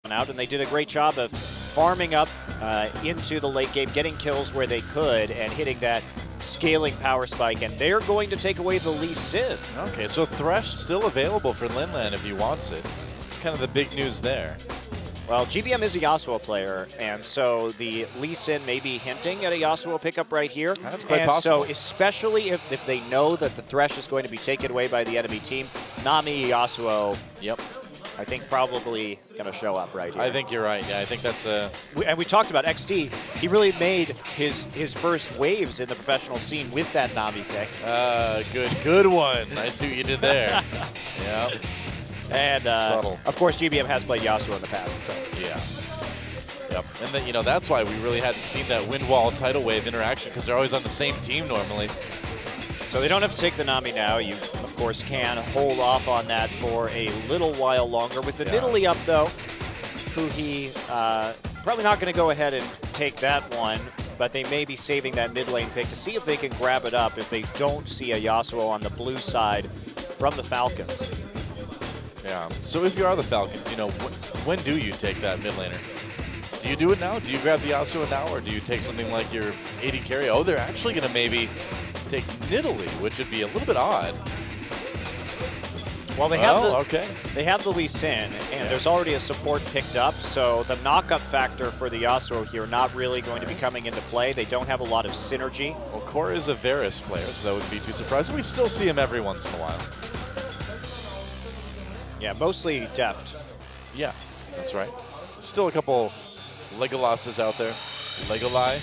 out, and they did a great job of farming up into the late game, getting kills where they could, and hitting that scaling power spike, and they're going to take away the Lee Sin. Okay, so Thresh still available for Linlan if he wants it. It's kind of the big news there. Well, GBM is a Yasuo player, and so the Lee Sin may be hinting at a Yasuo pickup right here. That's quite possible. So especially if they know that the Thresh is going to be taken away by the enemy team, Nami Yasuo, yep, I think probably going to show up right here. I think you're right. Yeah, I think that's a... And we talked about XT. He really made his first waves in the professional scene with that Nami pick. Good one. I see what you did there. Yeah. And of course, GBM has played Yasuo in the past. So yeah. Yep. And then, you know, that's why we really hadn't seen that Windwall tidal wave interaction, because they're always on the same team normally. So they don't have to take the Nami now. You, of course, can hold off on that for a little while longer. With the Nidalee up, though, who he probably not going to go ahead and take that one, but they may be saving that mid lane pick to see if they can grab it up if they don't see a Yasuo on the blue side from the Falcons. Yeah. So if you are the Falcons, you know, when do you take that mid laner? Do you do it now? Do you grab the Yasuo now, or do you take something like your AD carry? Oh, they're actually going to maybe take Nidalee, which would be a little bit odd. Well, they have the Lee Sin, and there's already a support picked up, so the knock-up factor for the Yasuo here not really going to be coming into play. They don't have a lot of synergy. Well, Core is a Varus player, so that wouldn't be too surprising. We still see him every once in a while. Yeah, mostly deft. Yeah, that's right. Still a couple Legolosses out there. Legoli.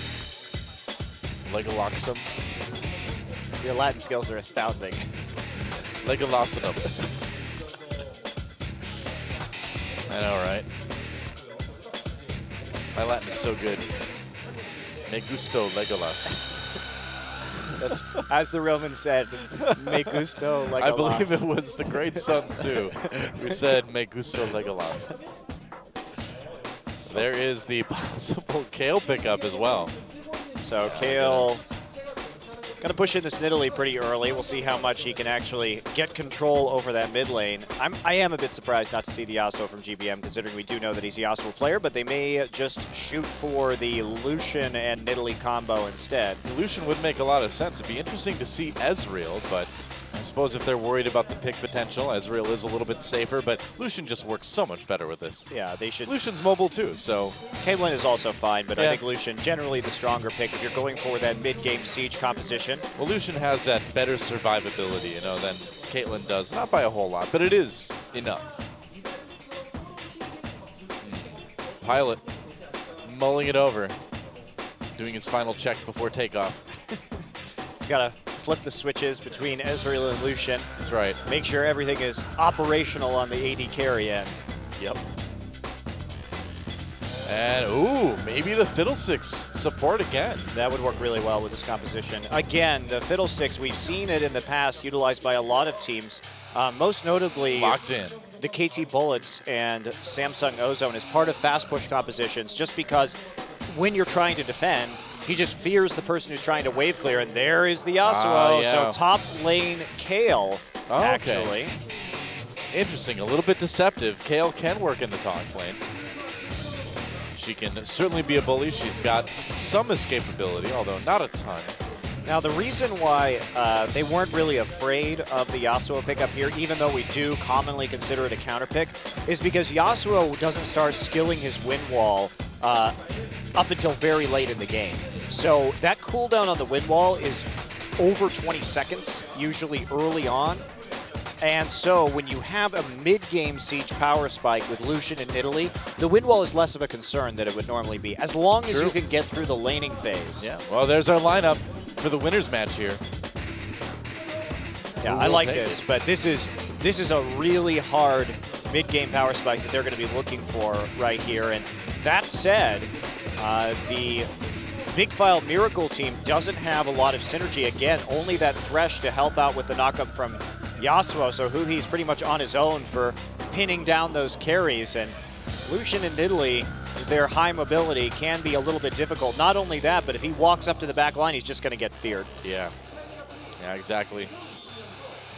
Legoloxum. Your Latin skills are astounding. Legolossinum. I know, right? My Latin is so good. Me gusto Legolas. That's, as the Romans said, me gusto Legolas. I believe it was the great Sun Tzu who said, me gusto Legolas. There is the possible Kayle pickup as well. So Kayle going to push in this Nidalee pretty early. We'll see how much he can actually get control over that mid lane. I am a bit surprised not to see the Yasuo from GBM, considering we do know that he's a Yasuo player, but they may just shoot for the Lucian and Nidalee combo instead. Lucian would make a lot of sense. It'd be interesting to see Ezreal, but I suppose if they're worried about the pick potential, Ezreal is a little bit safer, but Lucian just works so much better with this. Yeah, they should. Lucian's mobile too, so. Caitlyn is also fine, but I think Lucian generally the stronger pick if you're going for that mid-game siege composition. Well, Lucian has that better survivability, you know, than Caitlyn does. Not by a whole lot, but it is enough. Pilot mulling it over, doing his final check before takeoff. He's got to flip the switches between Ezreal and Lucian. That's right. Make sure everything is operational on the AD carry end. Yep. And, ooh, maybe the Fiddlesticks support again. That would work really well with this composition. Again, the Fiddlesticks, we've seen it in the past utilized by a lot of teams. Most notably, locked in. The KT Bullets and Samsung Ozone as part of fast push compositions, just because when you're trying to defend, he just fears the person who's trying to wave clear, and there is the Yasuo. So top lane Kayle, actually. Interesting, a little bit deceptive. Kayle can work in the top lane. She can certainly be a bully. She's got some escapability, although not a ton. Now, the reason why they weren't really afraid of the Yasuo pickup here, even though we do commonly consider it a counter pick, is because Yasuo doesn't start skilling his wind wall up until very late in the game. So that cooldown on the wind wall is over 20 seconds, usually early on. And so when you have a mid-game siege power spike with Lucian and Nidalee, the wind wall is less of a concern than it would normally be, as long as you can get through the laning phase. Yeah, well, there's our lineup for the winners match here. Yeah, I like this, but this is a really hard mid-game power spike that they're going to be looking for right here. And that said, the BigFile Miracle team doesn't have a lot of synergy. Again, only that Thresh to help out with the knockup from Yasuo, so he's pretty much on his own for pinning down those carries. And Lucian and Nidalee, their high mobility can be a little bit difficult. Not only that, but if he walks up to the back line, he's just going to get feared. Yeah, exactly.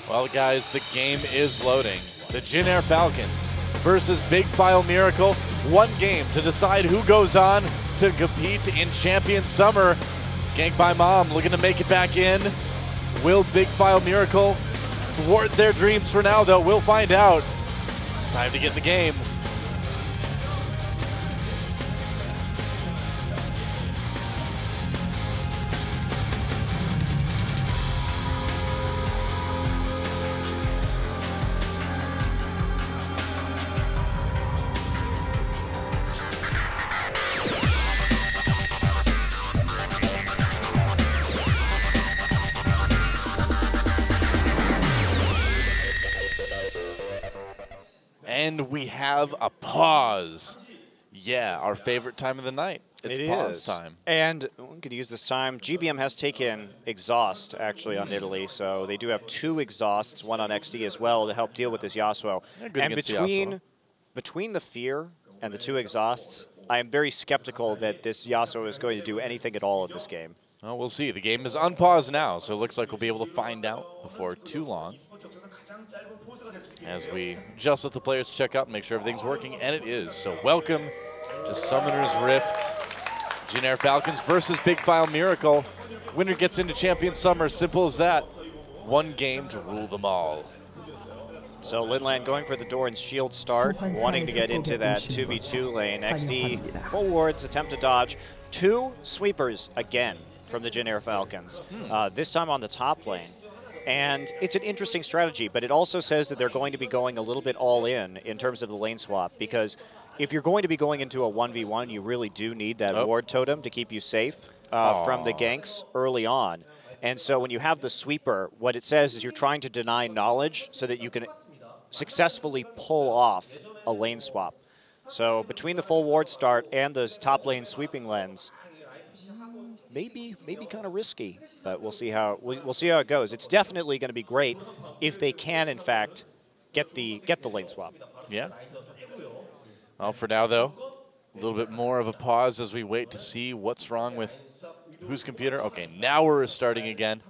Well, guys, the game is loading. The Jin Air Falcons versus BigFile Miracle. One game to decide who goes on to compete in Champion Summer. Ganked by Mom, looking to make it back in. Will BigFile Miracle thwart their dreams for now, though? We'll find out. It's time to get in the game. And we have a pause. Yeah, our favorite time of the night. It's pause time. And we could use this time. GBM has taken exhaust, actually, on Italy. So they do have 2 exhausts, one on XD as well, to help deal with this Yasuo. And between the fear and the 2 exhausts, I am very skeptical that this Yasuo is going to do anything at all in this game. Well, we'll see. The game is unpaused now, so it looks like we'll be able to find out before too long. As we just let the players check out and make sure everything's working, and it is. So welcome to Summoner's Rift. JAF Falcons versus BigFile Miracle. Winner gets into Champion Summer, simple as that. One game to rule them all. So Linland going for the door and shield start, wanting to get into that 2v2 lane. XD full wards, attempt to dodge. 2 sweepers again from the JAF Falcons, this time on the top lane. And it's an interesting strategy, but it also says that they're going to be going a little bit all in terms of the lane swap, because if you're going to be going into a 1v1, you really do need that ward totem to keep you safe from the ganks early on. And so when you have the sweeper, what it says is you're trying to deny knowledge so that you can successfully pull off a lane swap. So between the full ward start and the top lane sweeping lens, maybe kind of risky, but we'll see how it goes. It's definitely going to be great if they can, in fact, get the lane swap. Yeah. Well, for now though, a little bit more of a pause as we wait to see what's wrong with whose computer. Okay, now we're starting again.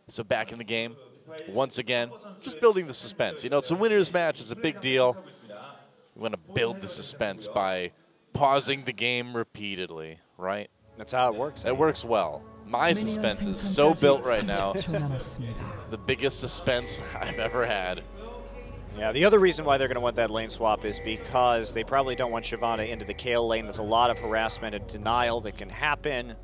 So back in the game, once again, just building the suspense. You know, it's a winner's match. It's a big deal. We want to build the suspense by pausing the game repeatedly, right? That's how it works. It works well. My suspense is so built right now. The biggest suspense I've ever had. Yeah, the other reason why they're going to want that lane swap is because they probably don't want Shyvana into the Kayle lane. There's a lot of harassment and denial that can happen.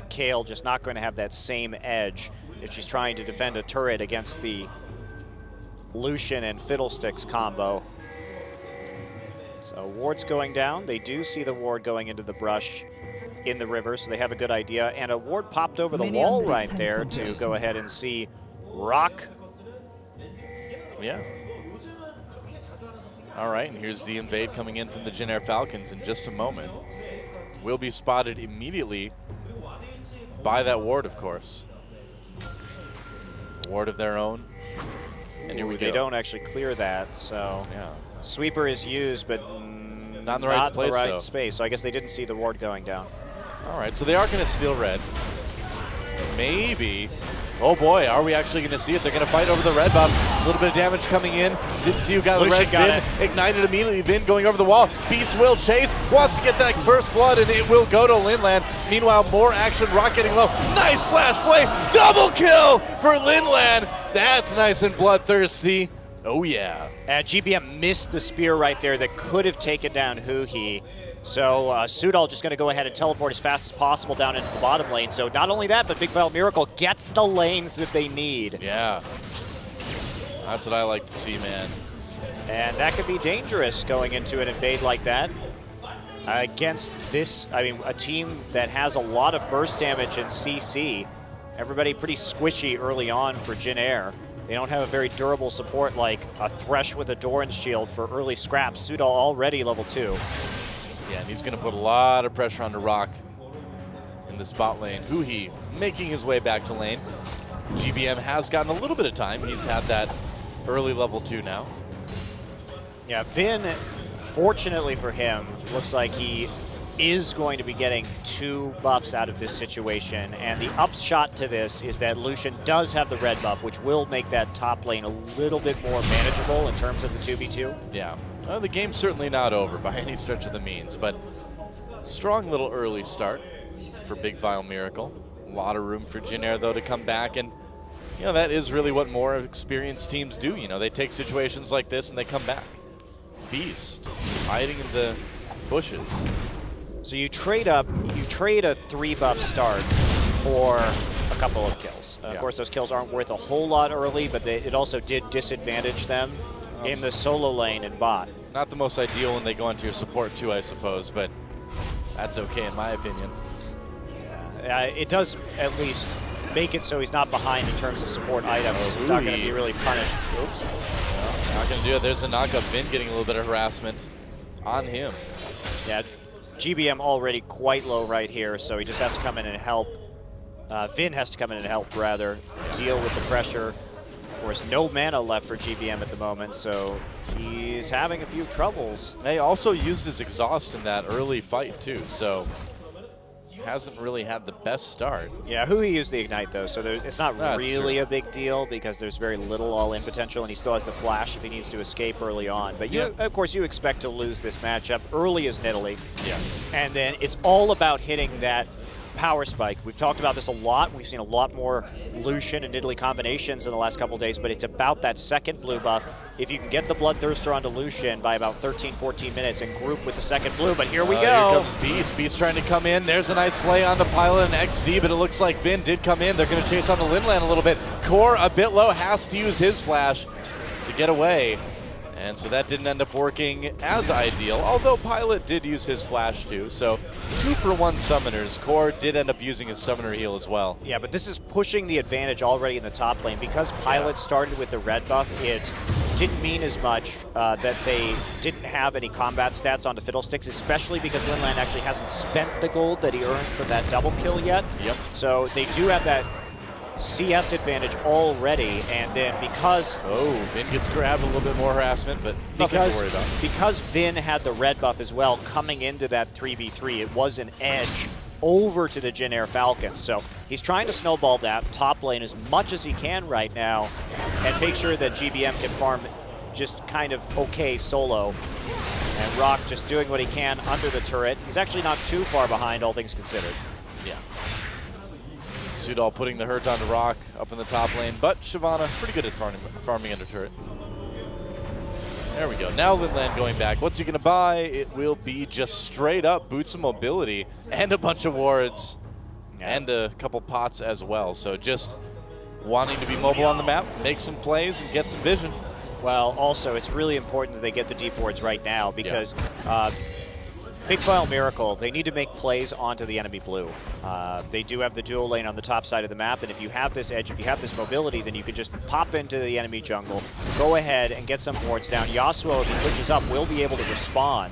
Kayle just not going to have that same edge if she's trying to defend a turret against the Lucian and Fiddlesticks combo. So ward's going down. They do see the ward going into the brush in the river, so they have a good idea. And a ward popped over the wall right there to go ahead and see Rock. Yeah. All right, and here's the invade coming in from the JAF Falcons in just a moment. Will be spotted immediately by that ward, of course. Ward of their own. And here we go. They don't actually clear that, so yeah. Sweeper is used, but not in the right space. So I guess they didn't see the ward going down. All right, so they are going to steal red. Maybe. Oh boy, are we actually going to see it? They're going to fight over the red buff. A little bit of damage coming in. Didn't see who got the red. Vin ignited immediately. Vin going over the wall. Beast will chase. Wants to get that first blood, and it will go to Linland. Meanwhile, more action. Rock getting low. Nice flash flame. Double kill for Linland. That's nice and bloodthirsty. Oh yeah. GBM missed the spear right there that could have taken down Huhi. So Sudal just going to go ahead and teleport as fast as possible down into the bottom lane. So not only that, but BigFile Miracle gets the lanes that they need. Yeah. That's what I like to see, man. And that could be dangerous going into an invade like that. Against this, I mean, a team that has a lot of burst damage in CC. Everybody pretty squishy early on for JAF. They don't have a very durable support like a Thresh with a Doran's shield for early scraps. Sudal already level 2. Yeah, and he's going to put a lot of pressure onto Rock in the spot lane. Huhi making his way back to lane. GBM has gotten a little bit of time. He's had that early level 2 now. Yeah, Vin, fortunately for him, looks like he is going to be getting 2 buffs out of this situation. And the upshot to this is that Lucian does have the red buff, which will make that top lane a little bit more manageable in terms of the 2v2. Yeah. Well, the game's certainly not over by any stretch of the means, but strong little early start for BigFile Miracle. A lot of room for Jin Air, though, to come back, and you know, that is really what more experienced teams do. You know, they take situations like this and they come back. Beast hiding in the bushes. So you trade up, you trade a 3-buff start for a couple of kills. Of course, those kills aren't worth a whole lot early, but it also did disadvantage them in the solo lane and bot. Not the most ideal when they go into your support too, I suppose, but that's okay in my opinion. It does at least make it so he's not behind in terms of support items. He's not going to be really punished. Oops. No, not going to do it. There's a knockup. Vin getting a little bit of harassment on him. Yeah, GBM already quite low right here, so he just has to come in and help. Vin has to come in and help, rather, deal with the pressure. Of course, no mana left for GBM at the moment, so he's having a few troubles. They also used his exhaust in that early fight, too, so hasn't really had the best start. Yeah, he used the Ignite, though, so it's not really a big deal because there's very little all-in potential, and he still has the flash if he needs to escape early on. But you, of course, you expect to lose this matchup early as Nidalee. Yeah. And then it's all about hitting that power spike. We've talked about this a lot. We've seen a lot more Lucian and Nidalee combinations in the last couple of days, but it's about that second blue buff. If you can get the Bloodthirster onto Lucian by about 13, 14 minutes and group with the second blue, but here we go. Here comes Beast. Beast trying to come in. There's a nice play onto Pilot and XD, but it looks like Vin did come in. They're going to chase onto Linland a little bit. Core a bit low, has to use his flash to get away. And so that didn't end up working as ideal, although Pilot did use his flash too. So 2-for-1 summoners. Core did end up using his summoner heal as well. Yeah, but this is pushing the advantage already in the top lane. Because Pilot started with the red buff, it didn't mean as much that they didn't have any combat stats onto Fiddlesticks, especially because Linland actually hasn't spent the gold that he earned for that double kill yet. Yep. So they do have that CS advantage already, and then because Vin gets grabbed, a little bit more harassment, but nothing to worry about. Because Vin had the red buff as well coming into that 3v3, it was an edge over to the Jin Air Falcons. So he's trying to snowball that top lane as much as he can right now and make sure that GBM can farm just kind of okay solo. And Rock just doing what he can under the turret. He's actually not too far behind, all things considered. Yeah. Sudal putting the hurt onto Rock up in the top lane, but Shyvana pretty good at farming under turret. There we go. Now Linland going back. What's he going to buy? It will be just straight up boots of mobility and a bunch of wards and a couple pots as well. So just wanting to be mobile on the map, make some plays, and get some vision. Well, also, it's really important that they get the deep wards right now because BigFile Miracle, they need to make plays onto the enemy blue. They do have the dual lane on the top side of the map, and if you have this edge, if you have this mobility, then you can just pop into the enemy jungle, go ahead and get some wards down. Yasuo, if he pushes up, will be able to respond.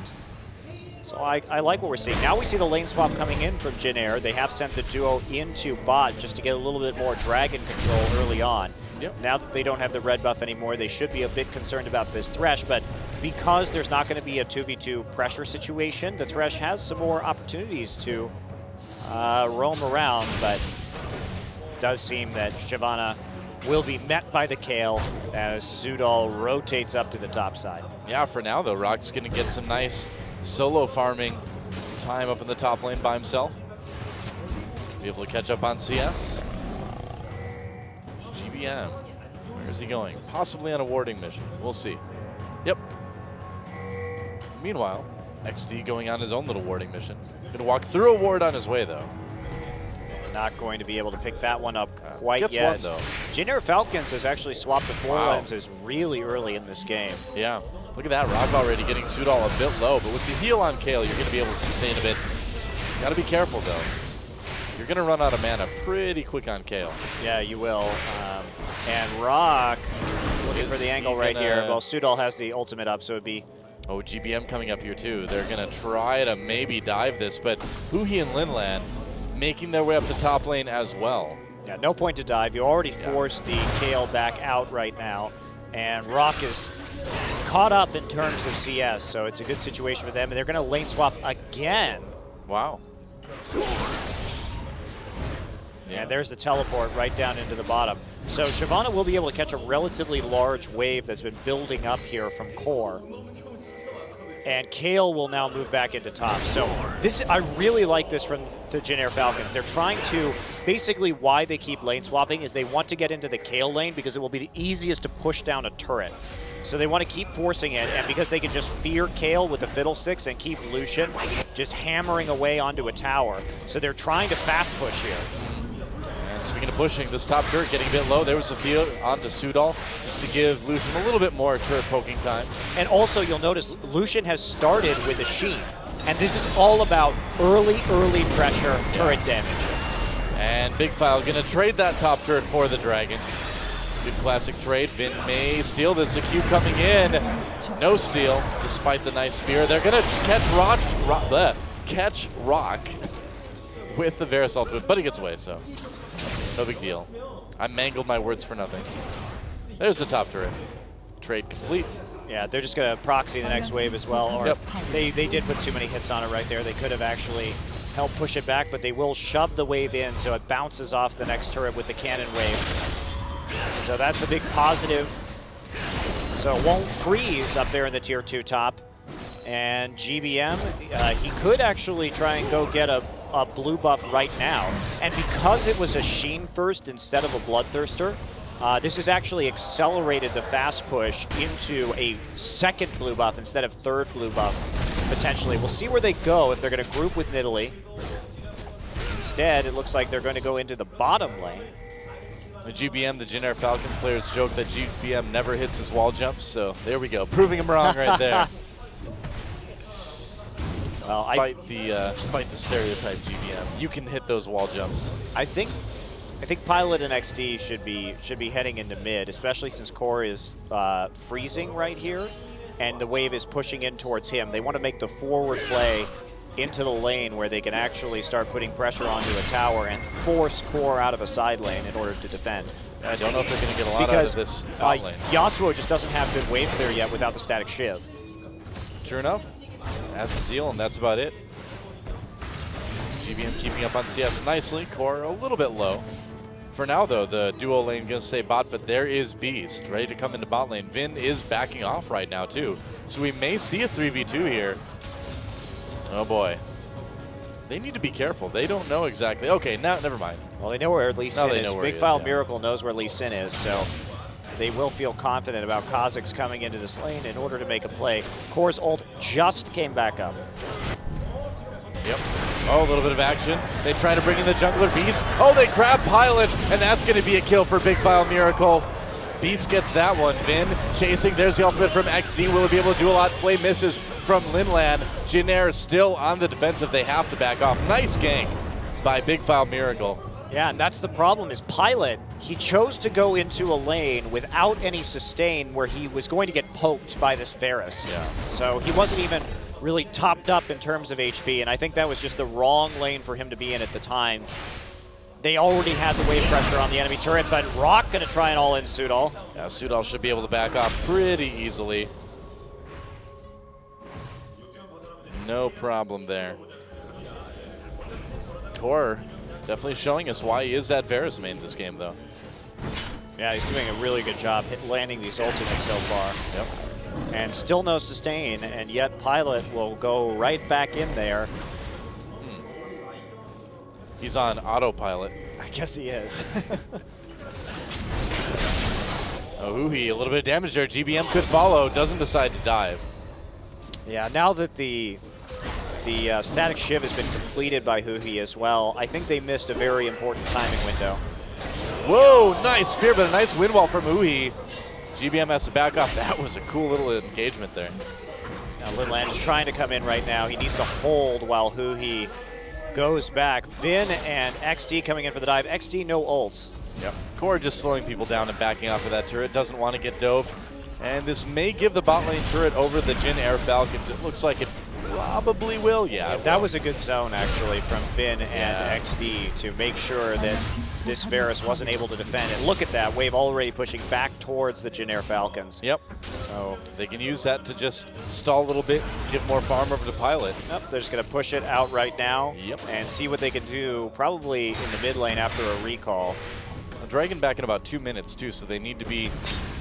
So I like what we're seeing. Now we see the lane swap coming in from Jin Air. They have sent the duo into bot just to get a little bit more dragon control early on. Yep. Now that they don't have the red buff anymore, they should be a bit concerned about this Thresh, but because there's not going to be a 2v2 pressure situation, the Thresh has some more opportunities to roam around, but it does seem that Shyvana will be met by the Kayle as Sudal rotates up to the top side. Yeah, for now though, Rock's going to get some nice solo farming time up in the top lane by himself. Be able to catch up on CS. GBM, where's he going? Possibly on a warding mission. We'll see. Yep. Meanwhile, XD going on his own little warding mission. Gonna walk through a ward on his way though. Not going to be able to pick that one up quite gets yet. One, though. Jin Air Falcons has actually swapped the 4 lenses really early in this game. Yeah. Look at that, Rock already getting Sudal a bit low, but with the heal on Kayle, you're going to be able to sustain a bit. Got to be careful, though. You're going to run out of mana pretty quick on Kayle. Yeah, you will. And Rock looking for the angle right here. Well, Sudal has the ultimate up, so it'd be... Oh, GBM coming up here, too. They're going to try to maybe dive this, but Huhi and Linland making their way up the top lane as well. Yeah, no point to dive. You already forced the Kayle back out right now, and Rock is caught up in terms of CS, so it's a good situation for them, and they're going to lane swap again. Wow. Yeah. And there's the teleport right down into the bottom. So Shyvana will be able to catch a relatively large wave that's been building up here from Core. And Kale will now move back into top. So this, I really like this from the Jin Air Falcons. They're trying to, basically why they keep lane swapping is they want to get into the Kale lane because it will be the easiest to push down a turret. So they want to keep forcing it, and because they can just fear Kale with the Fiddlesticks and keep Lucian just hammering away onto a tower. So they're trying to fast push here. And speaking of pushing, this top turret getting a bit low. There was Sophia onto Seoul just to give Lucian a little bit more turret poking time. And also, you'll notice Lucian has started with a Sheen. And this is all about early pressure turret damage. And BigFile going to trade that top turret for the Dragon. Good classic trade. Vin may steal this. A Q coming in. No steal, despite the nice spear. They're going to catch Rock with the Varus ultimate, but he gets away, so no big deal. I mangled my words for nothing. There's the top turret. Trade complete. Yeah, they're just going to proxy the next wave as well. Or they did put too many hits on it right there. They could have actually helped push it back, but they will shove the wave in so it bounces off the next turret with the cannon wave. So that's a big positive. So it won't freeze up there in the tier 2 top. And GBM, he could actually try and go get a blue buff right now. And because it was a Sheen first instead of a Bloodthirster, this has actually accelerated the fast push into a second blue buff instead of third blue buff, potentially. We'll see where they go if they're going to group with Nidalee. Instead, it looks like they're going to go into the bottom lane. The GBM, the Jin Air Falcons players joke that GBM never hits his wall jumps, so there we go. Proving him wrong right there. Well, fight the stereotype, GBM. You can hit those wall jumps. I think Pilot and XD should be heading into mid, especially since Core is freezing right here, and the wave is pushing in towards him. They want to make the forward play into the lane where they can actually start putting pressure onto a tower and force Core out of a side lane in order to defend. I don't know if they're going to get a lot out of this top lane. Yasuo just doesn't have good wave clear yet without the static shiv. True enough. As a Zeal, and that's about it. GBM keeping up on CS nicely. Core a little bit low. For now, though, the duo lane going to stay bot, but there is Beast ready to come into bot lane. Vin is backing off right now, too. So we may see a 3v2 here. Oh, boy. They need to be careful. They don't know exactly. Okay, now, never mind. Well, they know where Lee Sin is. BigFile Miracle knows where Lee Sin is, so they will feel confident about Kha'Zix coming into this lane in order to make a play. Core's ult just came back up. Yep. Oh, a little bit of action. They try to bring in the jungler Beast. Oh, they grab Pilot, and that's going to be a kill for BigFile Miracle. Beast gets that one. Vin chasing. There's the ultimate from XD. Will he be able to do a lot? Flame misses from Linlan. Jin Air still on the defensive. They have to back off. Nice gank by BigFile Miracle. Yeah, and that's the problem is Pilot, he chose to go into a lane without any sustain where he was going to get poked by this Varus. Yeah. So he wasn't even really topped up in terms of HP, and I think that was just the wrong lane for him to be in at the time. They already had the wave pressure on the enemy turret, but Rock going to try and all-in Seoul. Yeah, Seoul should be able to back off pretty easily. No problem there. Core definitely showing us why he is that Varus main this game, though. Yeah, he's doing a really good job landing these ultimates so far. Yep. And still no sustain, and yet Pilot will go right back in there. He's on autopilot. I guess he is. Oh, Huhi, a little bit of damage there. GBM could follow, doesn't decide to dive. Yeah, now that the static shiv has been completed by Huhi as well, I think they missed a very important timing window. Whoa, nice spear, but a nice wind wall from Huhi. GBM has to back off. That was a cool little engagement there. Now Linlan is trying to come in right now. He needs to hold while Huhi goes back. Vin and XD coming in for the dive. XD no ults. Yep. Core just slowing people down and backing off of that turret. Doesn't want to get dove. And this may give the bot lane turret over the Jin Air Falcons. It looks like it probably will. Yeah, that was a good zone actually from Vin and XD to make sure that this Varus wasn't able to defend. And look at that wave already pushing back towards the Jin Air Falcons. Yep. So they can use that to just stall a little bit, give more farm over to Pilot. Yep, they're just going to push it out right now. Yep. And see what they can do probably in the mid lane after a recall. Dragon back in about 2 minutes too, so they need to be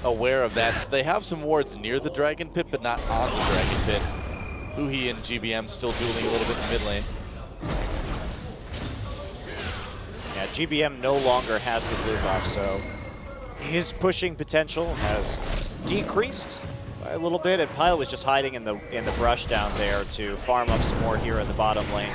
aware of that. So they have some wards near the Dragon Pit, but not on the Dragon Pit. Huhi and GBM still dueling a little bit in mid lane. Yeah, GBM no longer has the blue buff, so his pushing potential has decreased by a little bit, and Pilot was just hiding in the brush down there to farm up some more here in the bottom lane.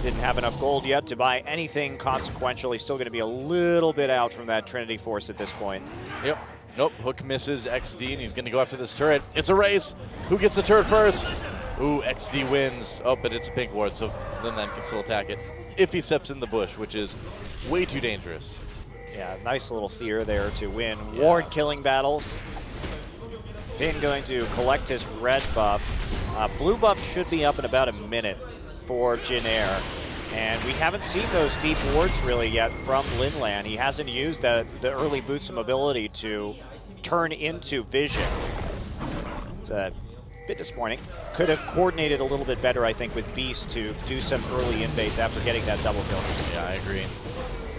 Didn't have enough gold yet to buy anything consequential. He's still going to be a little bit out from that Trinity Force at this point. Yep. Nope. Hook misses XD, and he's going to go after this turret. It's a race. Who gets the turret first? Ooh, XD wins. Oh, but it's a pink ward, so Linlan can still attack it if he steps in the bush, which is way too dangerous. Yeah, nice little fear there to win ward killing battles. Finn going to collect his red buff. Blue buff should be up in about a minute for Jin Air. And we haven't seen those deep wards really yet from Linlan. He hasn't used the early boots of mobility to turn into vision. It's a bit disappointing. Could have coordinated a little bit better, I think, with Beast to do some early invades after getting that double kill. Yeah, I agree.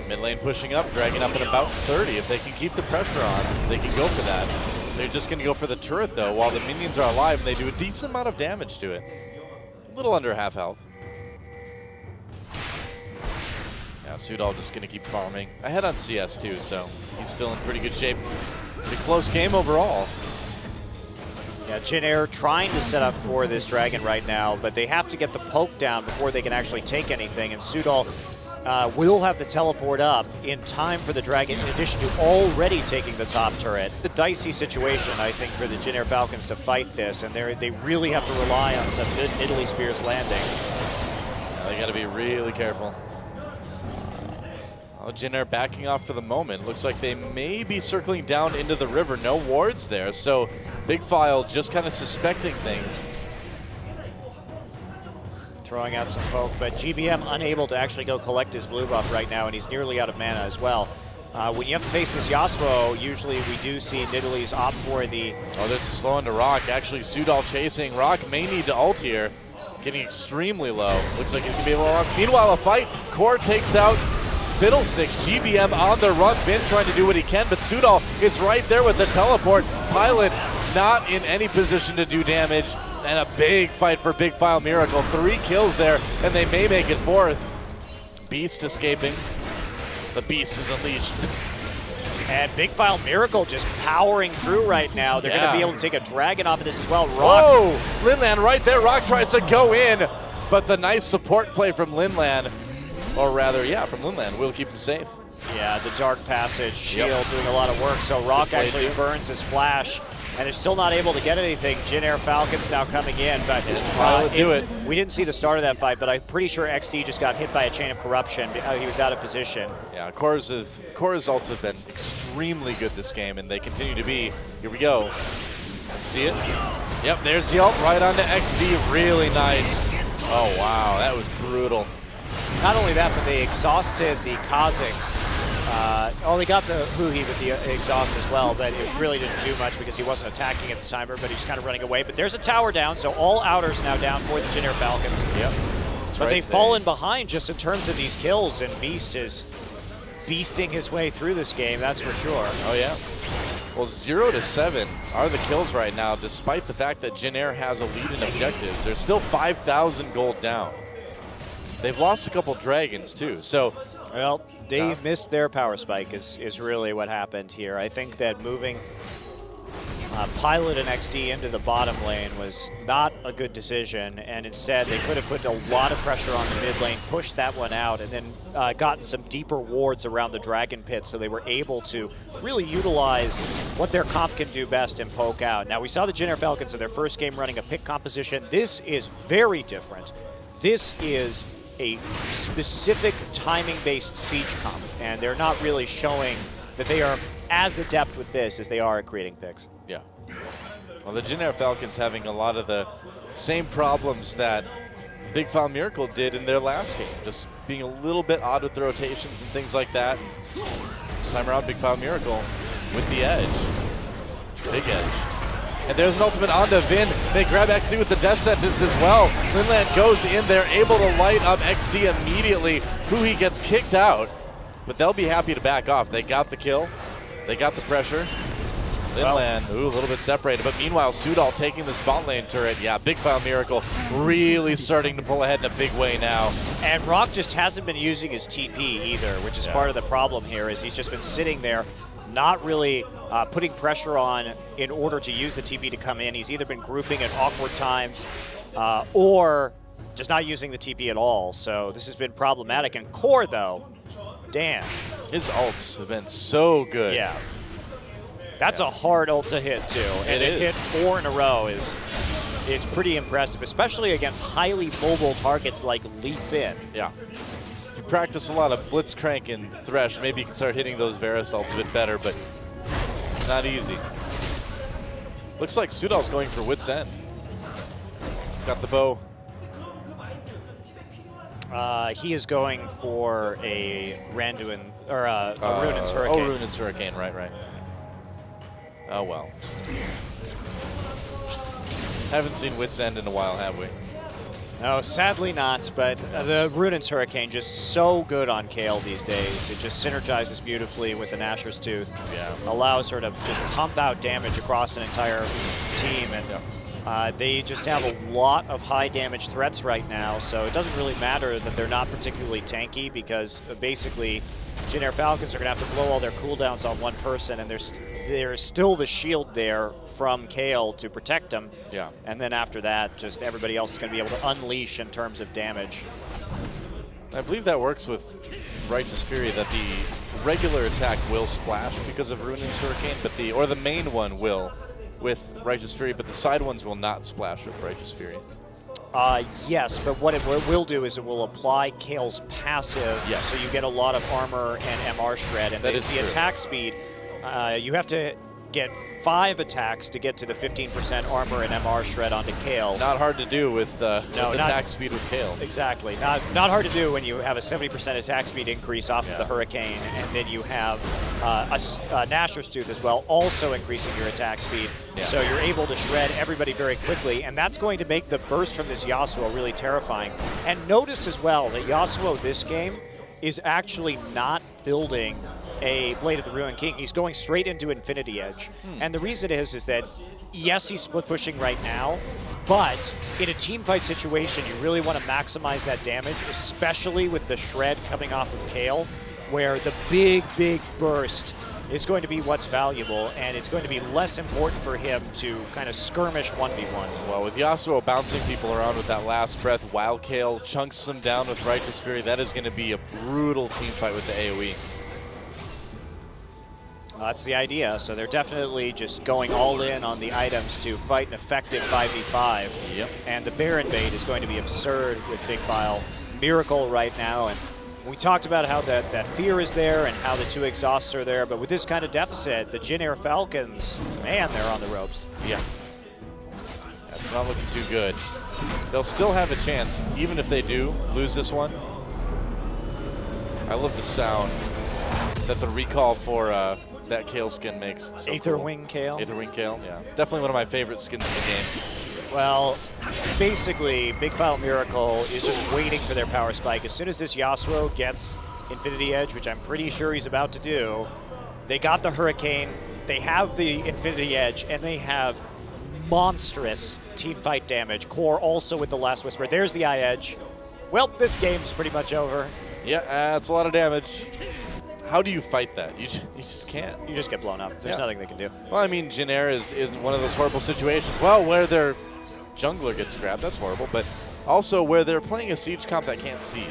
Mid lane pushing up, dragging up at about 30. If they can keep the pressure on, they can go for that. They're just going to go for the turret, though, while the minions are alive, and they do a decent amount of damage to it. A little under half health. Yeah, Seoul just going to keep farming. Ahead on CS, too, so he's still in pretty good shape. Pretty close game overall. Yeah, Jin Air trying to set up for this dragon right now, but they have to get the poke down before they can actually take anything, and Seoul will have the teleport up in time for the dragon, in addition to already taking the top turret. The dicey situation, I think, for the Jin Air Falcons to fight this, and they really have to rely on some good Italy Spears landing. Yeah, they got to be really careful. Oh, Jin Air backing off for the moment. Looks like they may be circling down into the river. No wards there, so BigFile just kind of suspecting things. Throwing out some poke, but GBM unable to actually go collect his blue buff right now, and he's nearly out of mana as well. When you have to face this Yasuo, usually we do see Nidalee's opt for the... Oh, there's a slow into Rock. Actually, Seoul chasing. Rock may need to ult here. Getting extremely low. Looks like he's going to be able to lock. Meanwhile, a fight. Core takes out Fiddlesticks. GBM on the run. Finn trying to do what he can, but Seoul is right there with the teleport. Pilot not in any position to do damage. And a big fight for BigFile Miracle. 3 kills there, and they may make it 4th. Beast escaping. The Beast is unleashed. And BigFile Miracle just powering through right now. They're going to be able to take a dragon off of this as well. Rock. Whoa! Linlan right there. Rock tries to go in, but the nice support play from Linlan, or rather, yeah, from Linlan, will keep him safe. Yeah, the Dark Passage shield doing a lot of work. So Rock actually burns his flash. And is still not able to get anything. Jin Air Falcons now coming in, but we didn't see the start of that fight, but I'm pretty sure XD just got hit by a chain of corruption. He was out of position. Yeah, Core's ults have been extremely good this game, and they continue to be. Here we go. See it? Yep, there's the ult right onto XD. Really nice. Oh, wow, that was brutal. Not only that, but they exhausted the Kazakhs. They got the Huhi with the exhaust as well, but it really didn't do much because he wasn't attacking at the timer, but he's kind of running away. But there's a tower down, so all outers now down for the Jin Air Falcons. Yep. But they've fallen behind just in terms of these kills, and Beast is beasting his way through this game, that's for sure. Oh, yeah. Well, 0 to 7 are the kills right now, despite the fact that Jin Air has a lead in objectives. They're still 5,000 gold down. They've lost a couple dragons, too, so... Well, they missed their power spike is really what happened here. I think that moving Pilot and XD into the bottom lane was not a good decision, and instead they could have put a lot of pressure on the mid lane, pushed that one out, and then gotten some deeper wards around the Dragon Pit so they were able to really utilize what their comp can do best and poke out. Now, we saw the Jin Air Falcons in their first game running a pick composition. This is very different. This is a specific timing-based siege comp, and they're not really showing that they are as adept with this as they are at creating picks. Yeah. Well, the Jin Air Falcons having a lot of the same problems that BigFile Miracle did in their last game, just being a little bit odd with the rotations and things like that. This time around, BigFile Miracle with the edge. Big edge. And there's an ultimate onto Vin. They grab XD with the death sentence as well. Linlan goes in there, able to light up XD immediately. Huhi gets kicked out, but they'll be happy to back off. They got the kill. They got the pressure. Inland, ooh, a little bit separated. But meanwhile, Seoul taking this bot lane turret. Yeah, BigFile Miracle really starting to pull ahead in a big way now. And Rock just hasn't been using his TP either, which is part of the problem here, is he's just been sitting there, not really putting pressure on in order to use the TP to come in. He's either been grouping at awkward times or just not using the TP at all. So this has been problematic. And Core, though, damn. His ults have been so good. Yeah. That's a hard ult to hit, too. And to hit 4 in a row is pretty impressive, especially against highly mobile targets like Lee Sin. Yeah. If you practice a lot of Blitzcrank and Thresh, maybe you can start hitting those Varus ults a bit better, but not easy. Looks like Sudal's going for Wit's End. He's got the bow. He is going for a Randuin, or a Ruin's Hurricane. Oh, Ruin's Hurricane, right. Oh, well. Haven't seen Wit's End in a while, have we? No, sadly not, but the Ruin's Hurricane just so good on Kayle these days. It just synergizes beautifully with the Nashor's Tooth. Yeah. Allows her to just pump out damage across an entire team, and they just have a lot of high damage threats right now, so it doesn't really matter that they're not particularly tanky, because basically JAF Falcons are going to have to blow all their cooldowns on one person, and there's still the shield there from Kayle to protect them. Yeah. And then after that, just everybody else is going to be able to unleash in terms of damage. I believe that works with Righteous Fury, that the regular attack will splash because of Ruin's Hurricane, but the main one will with Righteous Fury, but the side ones will not splash with Righteous Fury. Yes, but what it will do is it will apply Kayle's passive, so you get a lot of armor and MR shred. And the attack speed, you have to get 5 attacks to get to the 15% armor and MR shred onto Kayle. Not hard to do with attack speed with Kayle. Exactly. Not hard to do when you have a 70% attack speed increase off of the Hurricane, and then you have a Nashor's Tooth as well, also increasing your attack speed. Yeah. So you're able to shred everybody very quickly, and that's going to make the burst from this Yasuo really terrifying. And notice as well that Yasuo this game is actually not building a Blade of the Ruined King. He's going straight into Infinity Edge. And the reason is that, yes, he's split pushing right now, but in a team fight situation, you really want to maximize that damage, especially with the shred coming off of Kayle, where the big burst is going to be what's valuable, and it's going to be less important for him to kind of skirmish 1v1. Well, with Yasuo bouncing people around with that last breath, while Kayle chunks them down with Righteous Fury, that is going to be a brutal team fight with the AoE. That's the idea. So they're definitely just going all in on the items to fight an effective 5v5. Yep. And the Baron bait is going to be absurd with BigFile Miracle right now. And we talked about how that fear is there and how the 2 exhausts are there. But with this kind of deficit, the JAF Falcons, man, they're on the ropes. Yeah. That's not looking too good. They'll still have a chance, even if they do lose this one. I love the sound that the recall for that Kayle skin makes. So Aetherwing Kayle? Aetherwing Kayle, yeah. Definitely one of my favorite skins in the game. Well, basically, BigFile Miracle is just waiting for their power spike. As soon as this Yasuo gets Infinity Edge, which I'm pretty sure he's about to do, they got the Hurricane, they have the Infinity Edge, and they have monstrous team fight damage. Core also with the Last Whisper. There's the Eye Edge. Well, this game's pretty much over. Yeah, that's a lot of damage. How do you fight that? You just can't. You just get blown up. There's nothing they can do. Well, I mean, JAF is one of those horrible situations. Well, where their jungler gets grabbed, that's horrible. But also where they're playing a siege comp that can't siege.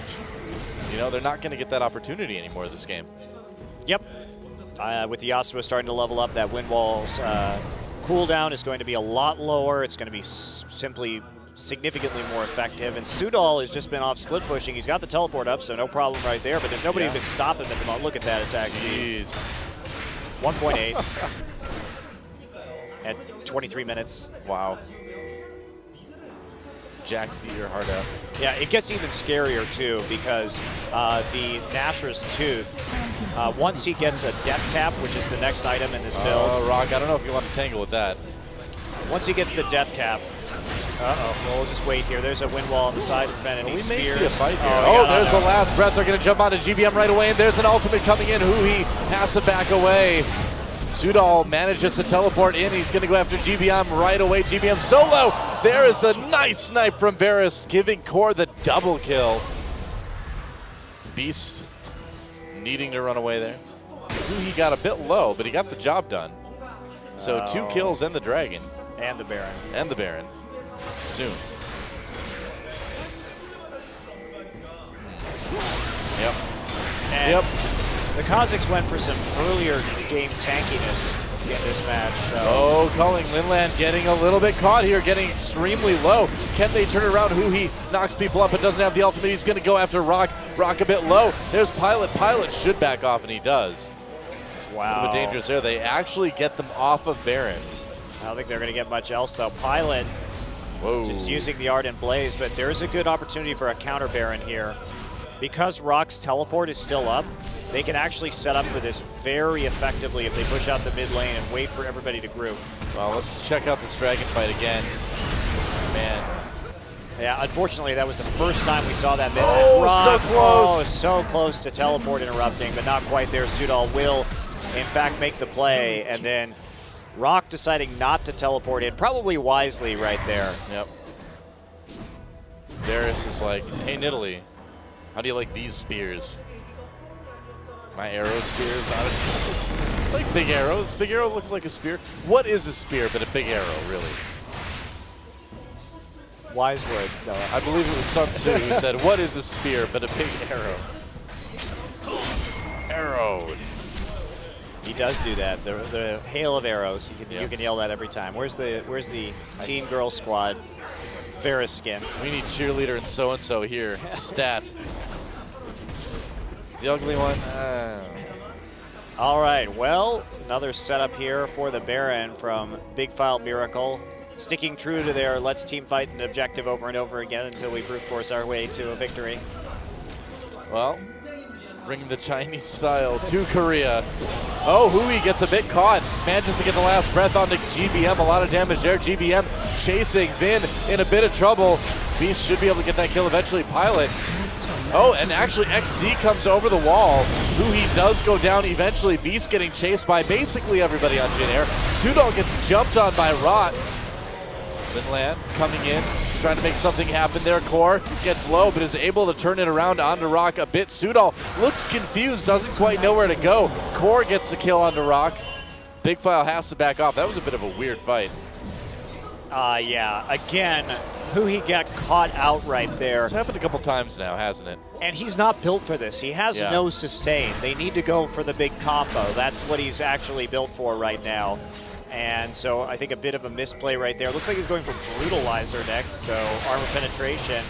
You know, they're not going to get that opportunity anymore this game. Yep. With the Yasuo starting to level up, that wind wall's cooldown is going to be a lot lower. It's going to be simply significantly more effective. And Sudal has just been off split pushing. He's got the teleport up, so no problem right there, but there's nobody who can stop him at the moment. Look at that attack speed. 1.8 at 23 minutes. Wow. Jacks your heart out. Yeah, it gets even scarier too, because the Nashor's Tooth, once he gets a death cap, which is the next item in this build. Rock, I don't know if you want to tangle with that. Once he gets the death cap, well, we'll just wait here. There's a wind wall on the side of Ben, and he spears. We may see a fight here. There's the last breath. They're going to jump onto GBM right away, and there's an ultimate coming in. He has to back away. Seoul manages to teleport in. He's going to go after GBM right away. GBM solo. There is a nice snipe from Varus, giving Core the double kill. Beast needing to run away there. He got a bit low, but he got the job done. So 2 kills and the Dragon. And the Baron. And the Baron. Soon. Yep. And the Kazakhs went for some earlier game tankiness in this match. So. Oh, Culling Linland getting a little bit caught here, getting extremely low. Can they turn around? He knocks people up but doesn't have the ultimate. He's going to go after Rock. Rock a bit low. There's Pilot. Pilot should back off, and he does. Wow. A little bit dangerous there. They actually get them off of Baron. I don't think they're going to get much else, though. Pilot just using the Ardent Blaze, but there's a good opportunity for a counter Baron here. Because Rock's teleport is still up, they can actually set up for this very effectively if they push out the mid lane and wait for everybody to group. Well, let's check out this Dragon fight again. Man. Yeah, unfortunately, that was the first time we saw that miss. Oh, Rock, so close. Oh, so close to teleport interrupting, but not quite there. Seoul will, in fact, make the play, and then Rock deciding not to teleport in, probably wisely right there. Yep. Darius is like, hey, Nidalee, how do you like these spears? My arrow spears? Like big arrows. Big arrow looks like a spear. What is a spear but a big arrow, really? Wise words, Noah. I believe it was Sun Tzu who said, what is a spear but a big arrow? Arrow. He does do that. The hail of arrows. You can yell that every time. Where's the Teen Girl Squad Varus skin? We need cheerleader and so here. Stat. The ugly one. All right. Well, another setup here for the Baron from BigFile Miracle. Sticking true to their let's team fight an objective over and over again until we brute force our way to a victory. Well, bringing the Chinese style to Korea. Oh, Hui gets a bit caught. Manages to get the last breath onto GBM. A lot of damage there. GBM chasing Vin in a bit of trouble. Beast should be able to get that kill eventually. Pilot. Oh, and actually XD comes over the wall. Hui does go down eventually. Beast getting chased by basically everybody on Jin Air. Seoul gets jumped on by Rot. Linland coming in, trying to make something happen there. Core gets low, but is able to turn it around onto Rock a bit. Seoul looks confused, doesn't quite know where to go. Core gets the kill onto Rock. BigFile has to back off. That was a bit of a weird fight. Yeah, again, Hui got caught out right there. It's happened a couple times now, hasn't it? And he's not built for this. He has no sustain. They need to go for the big combo. That's what he's actually built for right now. And so I think a bit of a misplay right there. Looks like he's going for Brutalizer next, so armor penetration.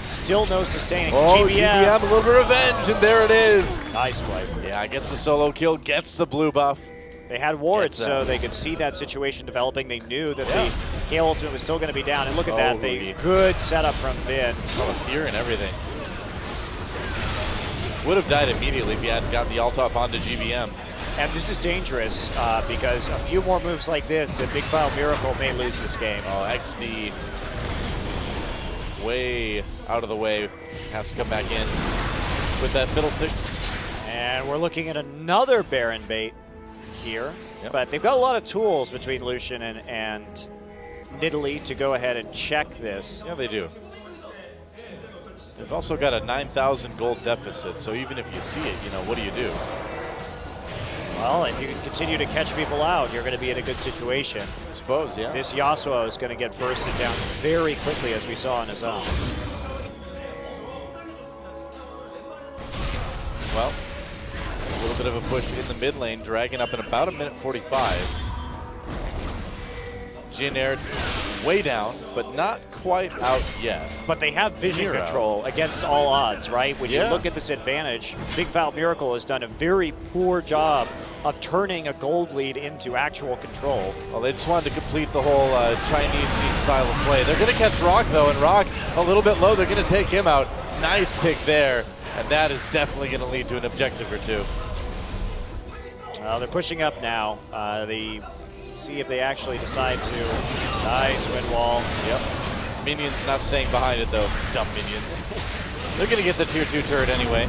Still no sustaining. Oh, GBM, a little bit of revenge, and there it is. Nice play. Yeah, gets the solo kill, gets the blue buff. They had wards, so they could see that situation developing. They knew that the Gale ultimate was still going to be down. And look at that, good setup from Vin. Oh, fear and everything. Would have died immediately if he hadn't gotten the ult off onto GBM. And this is dangerous because a few more moves like this and BigFile Miracle may lose this game. Oh, XD way out of the way. Has to come back in with that Fiddlesticks. And we're looking at another Baron bait here. But they've got a lot of tools between Lucian and Nidalee to go ahead and check this. Yeah, they do. They've also got a 9,000 gold deficit, so even if you see it, what do you do? Well, if you can continue to catch people out, you're going to be in a good situation. I suppose, yeah. This Yasuo is going to get bursted down very quickly, as we saw in his own. Well, a little bit of a push in the mid lane, dragging up in about 1:45. Jin Air way down, but not quite out yet. But they have vision control against all odds, right? When you look at this advantage, BigFile Miracle has done a very poor job of turning a gold lead into actual control. Well, they just wanted to complete the whole Chinese scene style of play. They're going to catch Rock, though, and Rock a little bit low. They're going to take him out. Nice pick there, and that is definitely going to lead to an objective or two. They're pushing up now. See if they actually decide to. Nice wind wall. Yep. Minions not staying behind it, though. Dumb minions. They're going to get the tier 2 turret anyway.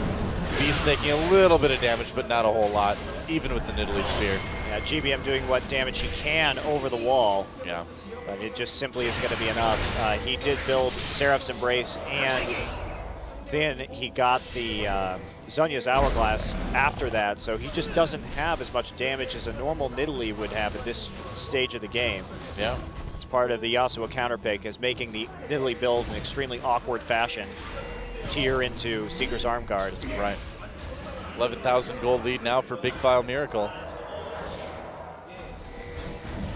Beast taking a little bit of damage, but not a whole lot, even with the Nidalee Spear. GBM doing what damage he can over the wall. Yeah. But it just simply isn't going to be enough. He did build Seraph's Embrace, and then he got the Zhonya's Hourglass after that, so he just doesn't have as much damage as a normal Nidalee would have at this stage of the game. Yeah. It's part of the Yasuo counterpick, is making the Nidalee build in an extremely awkward fashion tier into Seeker's Arm Guard. Right. 11,000 gold lead now for BigFile Miracle.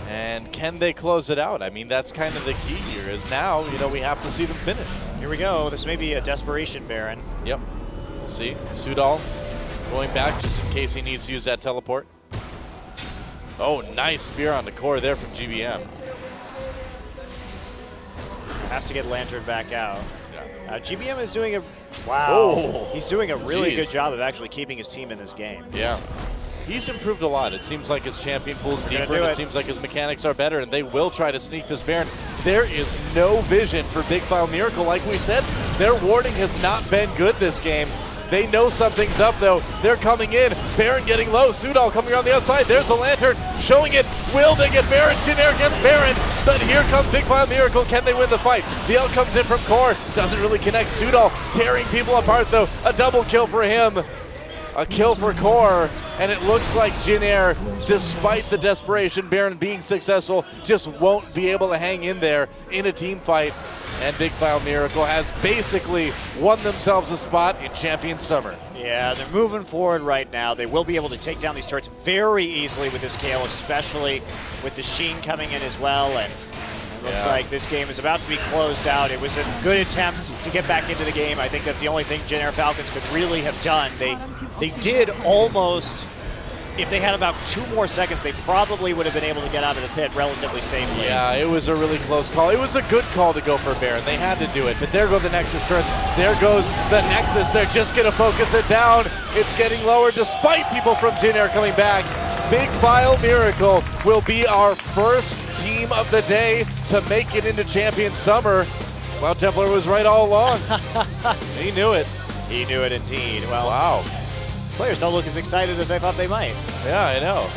And can they close it out? I mean, that's kind of the key here, is now, you know, we have to see them finish. Here we go. This may be a desperation Baron. Yep. We'll see. Sudal going back just in case he needs to use that teleport. Oh, nice spear on the core there from GBM. Has to get Lantern back out. Yeah. GBM is doing a, wow. Oh, he's doing a really geez. good job of actually keeping his team in this game. Yeah. He's improved a lot. It seems like his champion pool's deeper, and it seems like his mechanics are better, and they will try to sneak this Baron. There is no vision for BigFile Miracle. Like we said, their warding has not been good this game. They know something's up, though. They're coming in. Baron getting low. Sudal coming around the outside. There's a Lantern showing it. Will they get Baron? Jinair gets Baron. But here comes BigFile Miracle. Can they win the fight? The ult comes in from Core. Doesn't really connect. Sudal tearing people apart, though. A double kill for him. A kill for Core, and it looks like Jinair, despite the desperation, Baron being successful, just won't be able to hang in there in a team fight. And BigFile Miracle has basically won themselves a spot in Champion Summer. Yeah, they're moving forward right now. They will be able to take down these turrets very easily with this KO, especially with the Sheen coming in as well. And it looks like this game is about to be closed out. It was a good attempt to get back into the game. I think that's the only thing Jinair Falcons could really have done. They did almost, if they had about 2 more seconds, they probably would have been able to get out of the pit relatively safely. Yeah, it was a really close call. It was a good call to go for Baron. They had to do it. But there go the Nexus turrets. There goes the Nexus. They're just going to focus it down. It's getting lower despite people from Jinair coming back. BigFile Miracle will be our first team of the day to make it into Champion Summer. Well, Templar was right all along. He knew it. He knew it indeed. Well, wow. Players don't look as excited as I thought they might. Yeah, I know.